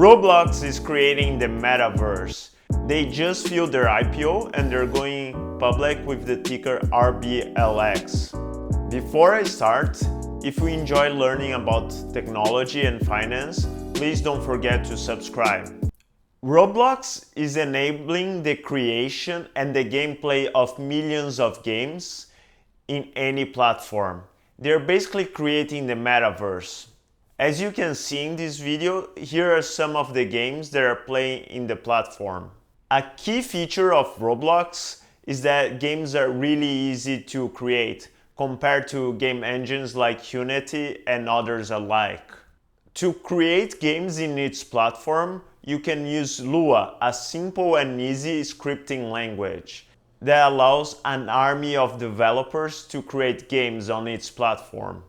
Roblox is creating the metaverse. They just filed their IPO and they're going public with the ticker RBLX. Before I start, if you enjoy learning about technology and finance, please don't forget to subscribe. Roblox is enabling the creation and the gameplay of millions of games in any platform. They're basically creating the metaverse. As you can see in this video, here are some of the games that are playing in the platform. A key feature of Roblox is that games are really easy to create compared to game engines like Unity and others alike. To create games in its platform, you can use Lua, a simple and easy scripting language that allows an army of developers to create games on its platform.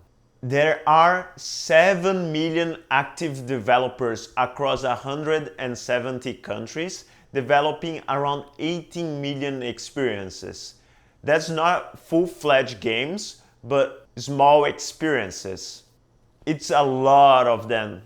There are 7 million active developers across 170 countries, developing around 18 million experiences. That's not full-fledged games, but small experiences. It's a lot of them.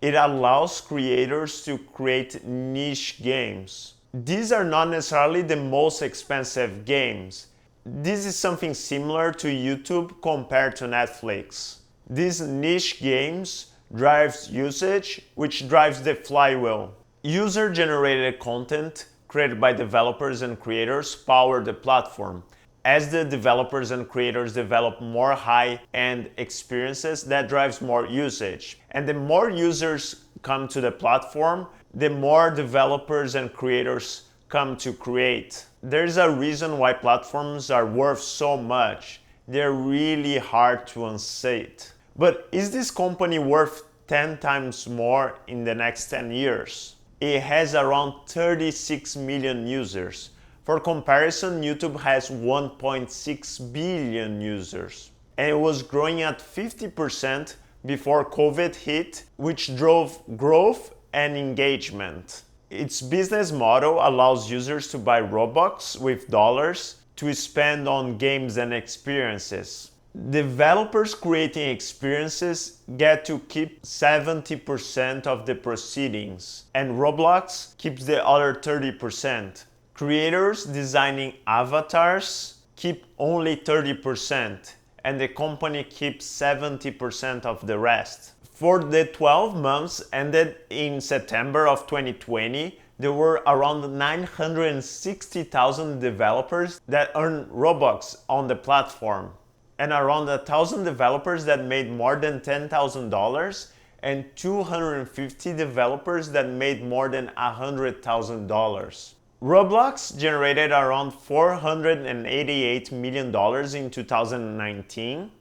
It allows creators to create niche games. These are not necessarily the most expensive games. This is something similar to YouTube compared to Netflix. These niche games drives usage, which drives the flywheel. User-generated content created by developers and creators power the platform. As the developers and creators develop more high-end experiences, that drives more usage. And the more users come to the platform, the more developers and creators come to create. There's a reason why platforms are worth so much. They're really hard to unseat. But is this company worth 10 times more in the next 10 years? It has around 36 million users. For comparison, YouTube has 1.6 billion users. And it was growing at 50% before COVID hit, which drove growth and engagement. Its business model allows users to buy Robux with dollars to spend on games and experiences. Developers creating experiences get to keep 70% of the proceedings, and Roblox keeps the other 30%. Creators designing avatars keep only 30%, and the company keeps 70% of the rest. For the 12 months ended in September of 2020, there were around 960,000 developers that earned Robux on the platform, and around 1,000 developers that made more than $10,000, and 250 developers that made more than $100,000. Roblox generated around $488 million in 2019,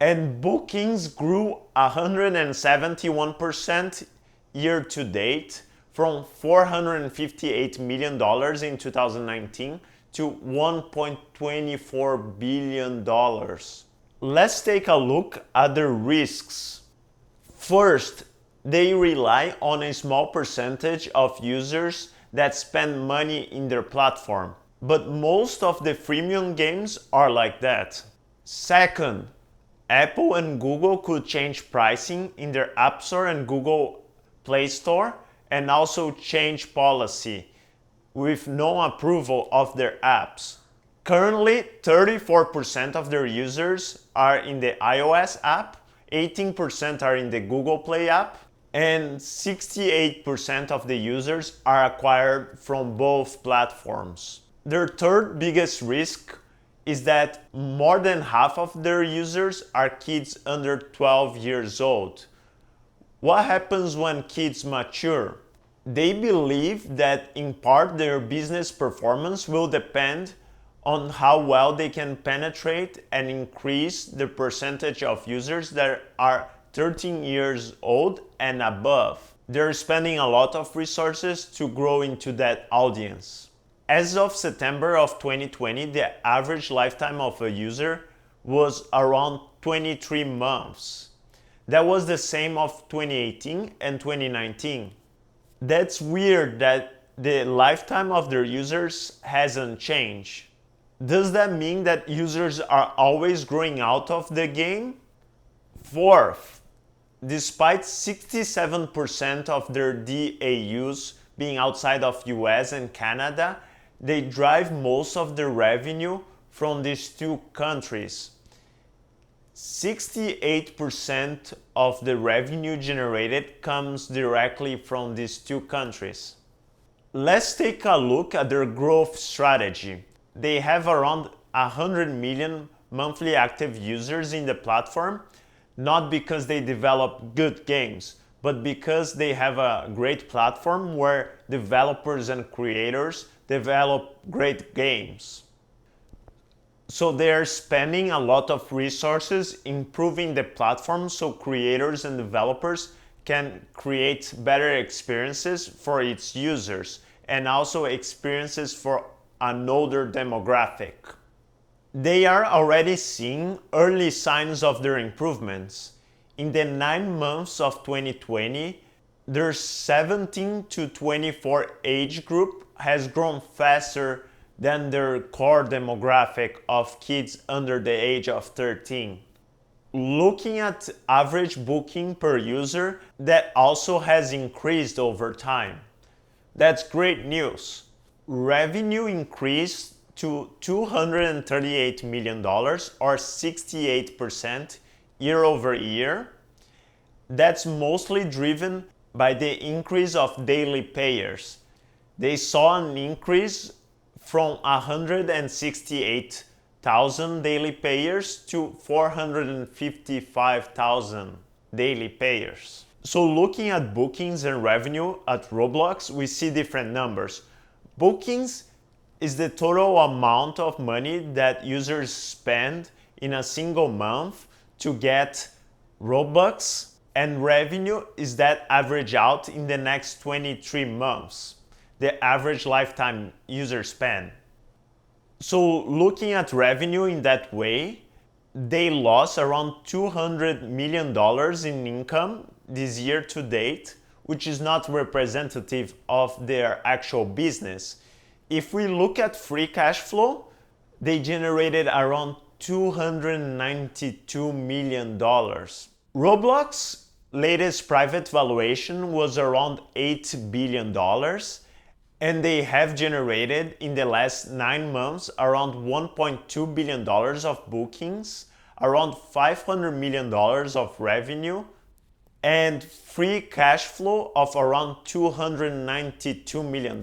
and bookings grew 171% year to date from $458 million in 2019 to $1.24 billion. Let's take a look at the risks. First, they rely on a small percentage of users that spend money in their platform, but most of the freemium games are like that. Second, Apple and Google could change pricing in their App Store and Google Play Store and also change policy with no approval of their apps. Currently, 34% of their users are in the iOS app, 18% are in the Google Play app, and 68% of the users are acquired from both platforms. Their third biggest risk is that more than half of their users are kids under 12 years old. What happens when kids mature? They believe that in part their business performance will depend on how well they can penetrate and increase the percentage of users that are 13 years old and above. They're spending a lot of resources to grow into that audience. As of September of 2020, the average lifetime of a user was around 23 months. That was the same of 2018 and 2019. That's weird that the lifetime of their users hasn't changed. Does that mean that users are always growing out of the game? Fourth, Despite 67% of their DAUs being outside of US and Canada, they drive most of their revenue from these two countries. 68% of the revenue generated comes directly from these two countries. Let's take a look at their growth strategy. They have around 100 million monthly active users in the platform, not because they develop good games, but because they have a great platform where developers and creators develop great games. So they are spending a lot of resources improving the platform so creators and developers can create better experiences for its users and also experiences for an older demographic. They are already seeing early signs of their improvements. In the 9 months of 2020, their 17 to 24 age group has grown faster than their core demographic of kids under the age of 13. Looking at average booking per user, that also has increased over time. That's great news. Revenue increased to $238 million or 68% year over year. That's mostly driven by the increase of daily payers. They saw an increase from 168,000 daily payers to 455,000 daily payers. So looking at bookings and revenue at Roblox, we see different numbers. Bookings is the total amount of money that users spend in a single month to get Robux, and revenue is that average out in the next 23 months, the average lifetime user spend. So looking at revenue in that way, they lost around $200 million in income this year to date, which is not representative of their actual business. If we look at free cash flow, they generated around $292 million. Roblox latest private valuation was around $8 billion, and they have generated in the last 9 months around $1.2 billion of bookings, around $500 million of revenue, and free cash flow of around $292 million.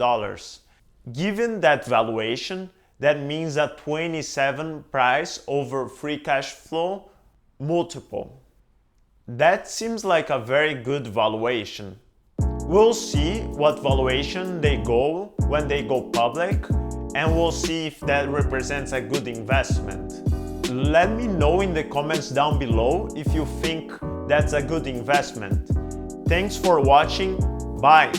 Given that valuation, that means a 27 price over free cash flow multiple. That seems like a very good valuation. We'll see what valuation they go when they go public, and we'll see if that represents a good investment. Let me know in the comments down below if you think that's a good investment. Thanks for watching. Bye.